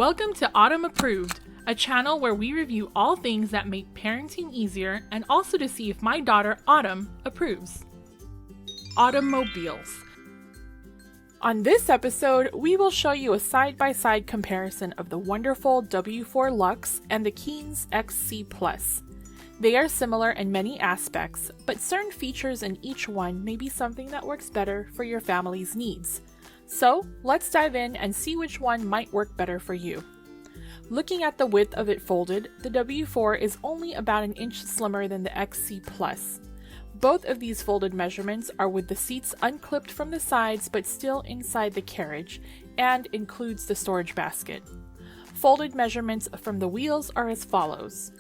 Welcome to Autumn Approved, a channel where we review all things that make parenting easier and also to see if my daughter Autumn approves. Automobiles. On this episode, we will show you a side-by-side comparison of the Wonderfold W4 Luxe and the Keenz XC Plus. They are similar in many aspects, but certain features in each one may be something that works better for your family's needs. So, let's dive in and see which one might work better for you. Looking at the width of it folded, the W4 is only about an inch slimmer than the XC Plus. Both of these folded measurements are with the seats unclipped from the sides but still inside the carriage, and includes the storage basket. Folded measurements from the wheels are as follows.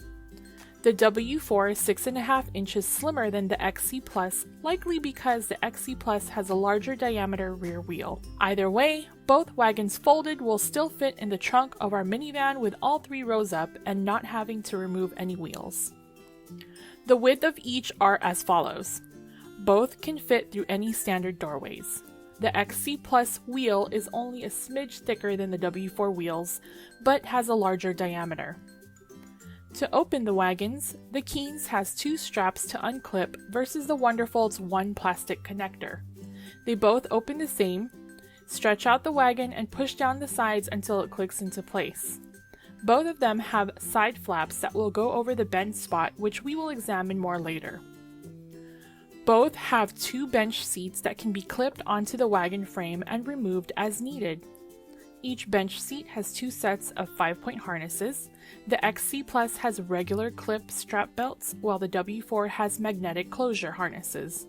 The W4 is 6.5 inches slimmer than the XC Plus, likely because the XC Plus has a larger diameter rear wheel. Either way, both wagons folded will still fit in the trunk of our minivan with all 3 rows up and not having to remove any wheels. The width of each are as follows. Both can fit through any standard doorways. The XC Plus wheel is only a smidge thicker than the W4 wheels, but has a larger diameter. To open the wagons, the Keenz has 2 straps to unclip versus the Wonderfold's 1 plastic connector. They both open the same. Stretch out the wagon and push down the sides until it clicks into place. Both of them have side flaps that will go over the bench spot, which we will examine more later. Both have 2 bench seats that can be clipped onto the wagon frame and removed as needed. Each bench seat has 2 sets of 5-point harnesses. The XC Plus has regular clip strap belts, while the W4 has magnetic closure harnesses.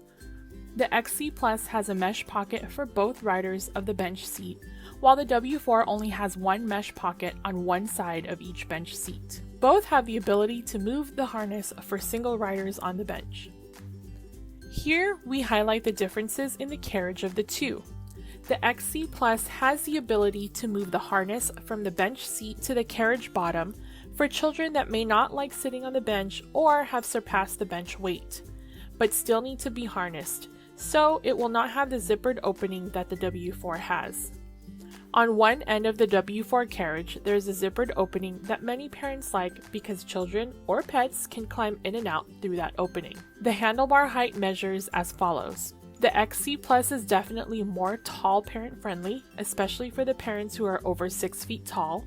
The XC Plus has a mesh pocket for both riders of the bench seat, while the W4 only has 1 mesh pocket on one side of each bench seat. Both have the ability to move the harness for single riders on the bench. Here we highlight the differences in the carriage of the two. The XC Plus has the ability to move the harness from the bench seat to the carriage bottom for children that may not like sitting on the bench or have surpassed the bench weight, but still need to be harnessed, so it will not have the zippered opening that the W4 has. On one end of the W4 carriage, there is a zippered opening that many parents like because children or pets can climb in and out through that opening. The handlebar height measures as follows. The XC Plus is definitely more tall parent friendly, especially for the parents who are over 6 feet tall,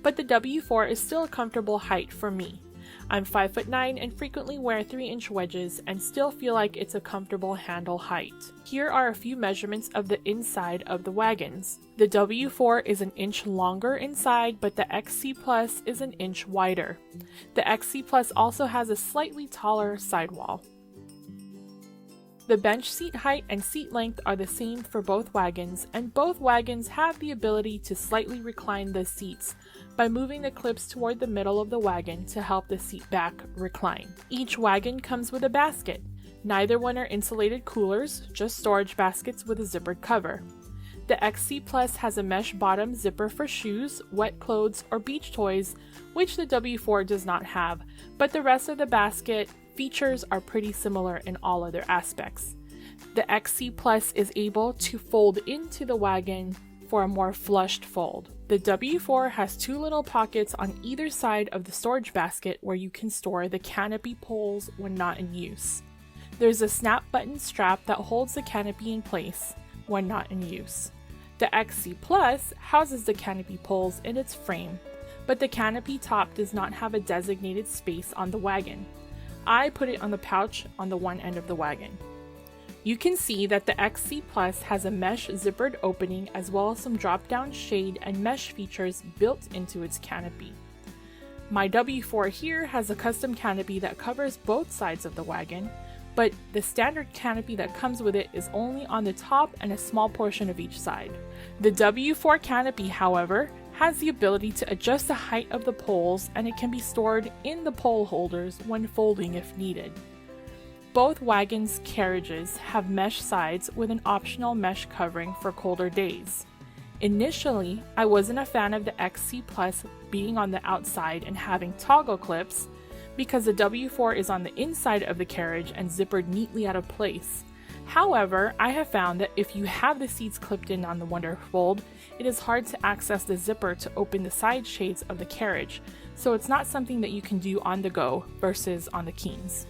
but the W4 is still a comfortable height for me. I'm 5'9" and frequently wear 3-inch wedges and still feel like it's a comfortable handle height. Here are a few measurements of the inside of the wagons. The W4 is an inch longer inside, but the XC Plus is an inch wider. The XC Plus also has a slightly taller sidewall. The bench seat height and seat length are the same for both wagons, and both wagons have the ability to slightly recline the seats by moving the clips toward the middle of the wagon to help the seat back recline. Each wagon comes with a basket. Neither one are insulated coolers, just storage baskets with a zippered cover. The XC Plus has a mesh bottom zipper for shoes, wet clothes, or beach toys, which the W4 does not have, but the rest of the basket features are pretty similar in all other aspects. The XC Plus is able to fold into the wagon for a more flushed fold. The W4 has 2 little pockets on either side of the storage basket where you can store the canopy poles when not in use. There's a snap button strap that holds the canopy in place when not in use. The XC Plus houses the canopy poles in its frame, but the canopy top does not have a designated space on the wagon. I put it on the pouch on the one end of the wagon. You can see that the XC Plus has a mesh zippered opening as well as some drop-down shade and mesh features built into its canopy. My W4 here has a custom canopy that covers both sides of the wagon, but the standard canopy that comes with it is only on the top and a small portion of each side. The W4 canopy, however, has the ability to adjust the height of the poles, and it can be stored in the pole holders when folding if needed. Both wagons' carriages have mesh sides with an optional mesh covering for colder days. Initially, I wasn't a fan of the XC Plus being on the outside and having toggle clips because the W4 is on the inside of the carriage and zippered neatly out of place. However, I have found that if you have the seats clipped in on the Wonderfold, it is hard to access the zipper to open the side shades of the carriage, so it's not something that you can do on the go versus on the Keenz.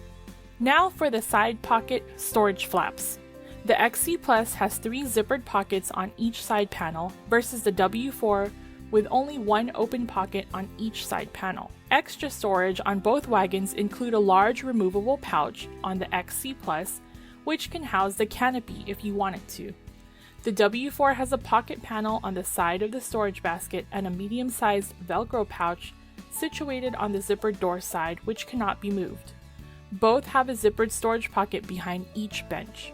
Now for the side pocket storage flaps. The XC Plus has 3 zippered pockets on each side panel versus the W4 with only 1 open pocket on each side panel. Extra storage on both wagons include a large removable pouch on the XC Plus, which can house the canopy if you want it to. The W4 has a pocket panel on the side of the storage basket and a medium-sized Velcro pouch situated on the zippered door side, which cannot be moved. Both have a zippered storage pocket behind each bench.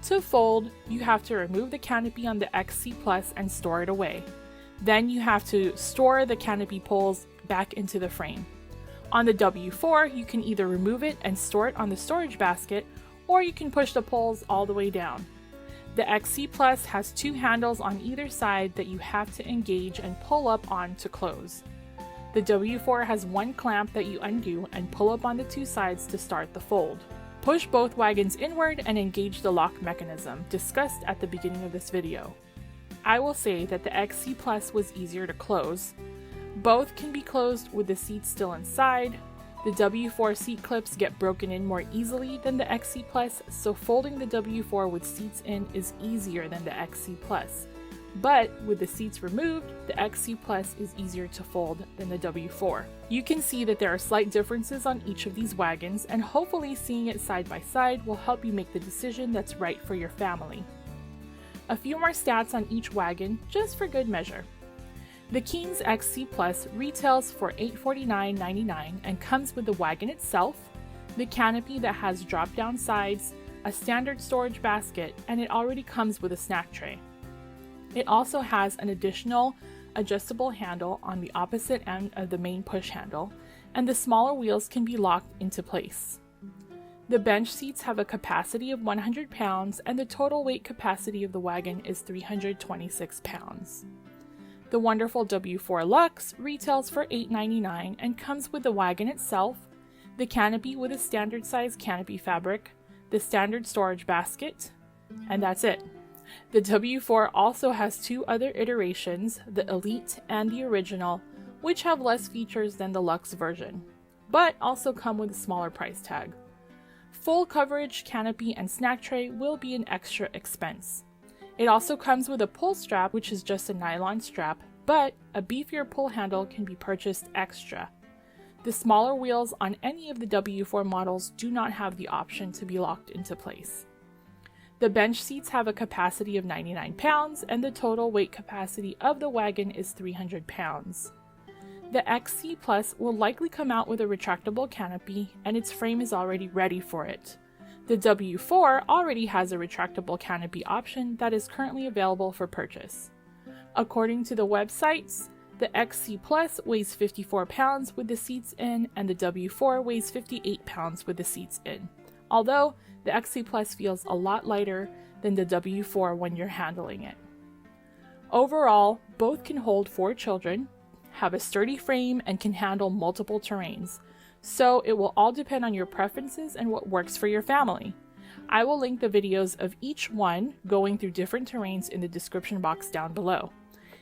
To fold, you have to remove the canopy on the XC Plus and store it away. Then you have to store the canopy poles back into the frame. On the W4, you can either remove it and store it on the storage basket, or you can push the poles all the way down. The XC Plus has 2 handles on either side that you have to engage and pull up on to close. The W4 has 1 clamp that you undo and pull up on the 2 sides to start the fold. Push both wagons inward and engage the lock mechanism, discussed at the beginning of this video. I will say that the XC Plus was easier to close. Both can be closed with the seats still inside. The W4 seat clips get broken in more easily than the XC Plus, so folding the W4 with seats in is easier than the XC Plus. But with the seats removed, the XC Plus is easier to fold than the W4. You can see that there are slight differences on each of these wagons, and hopefully seeing it side by side will help you make the decision that's right for your family. A few more stats on each wagon, just for good measure. The Keenz XC Plus retails for $849.99 and comes with the wagon itself, the canopy that has drop-down sides, a standard storage basket, and it already comes with a snack tray. It also has an additional adjustable handle on the opposite end of the main push handle, and the smaller wheels can be locked into place. The bench seats have a capacity of 100 pounds, and the total weight capacity of the wagon is 326 pounds. The Wonderfold W4 Luxe retails for $899 and comes with the wagon itself, the canopy with a standard size canopy fabric, the standard storage basket, and that's it. The W4 also has 2 other iterations, the Elite and the Original, which have less features than the Luxe version, but also come with a smaller price tag. Full coverage, canopy, and snack tray will be an extra expense. It also comes with a pull strap, which is just a nylon strap, but a beefier pull handle can be purchased extra. The smaller wheels on any of the W4 models do not have the option to be locked into place. The bench seats have a capacity of 99 pounds, and the total weight capacity of the wagon is 300 pounds. The XC Plus will likely come out with a retractable canopy, and its frame is already ready for it. The W4 already has a retractable canopy option that is currently available for purchase. According to the websites, the XC Plus weighs 54 pounds with the seats in, and the W4 weighs 58 pounds with the seats in, although the XC Plus feels a lot lighter than the W4 when you're handling it. Overall, both can hold 4 children, have a sturdy frame, and can handle multiple terrains, so it will all depend on your preferences and what works for your family. I will link the videos of each one going through different terrains in the description box down below.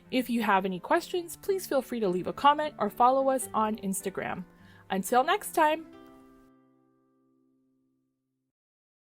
If you have any questions, please feel free to leave a comment or follow us on Instagram. Until next time!